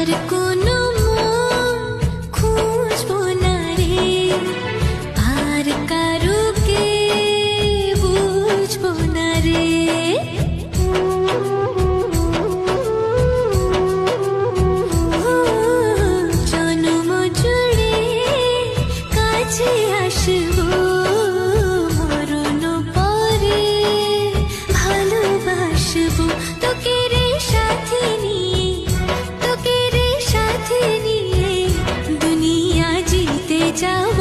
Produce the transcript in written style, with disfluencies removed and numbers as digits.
আর কোনো মন খুঁজবো না রে, আর কারুকে বুঝবো না রে। জন্ম জুড়ে কাছে আসবো, মরণ পরে ভালোবাসবো তোকে রে সাথে নিয়ে, তোকে রে সাথে নিয়ে দুনিয়া জিতে যাও।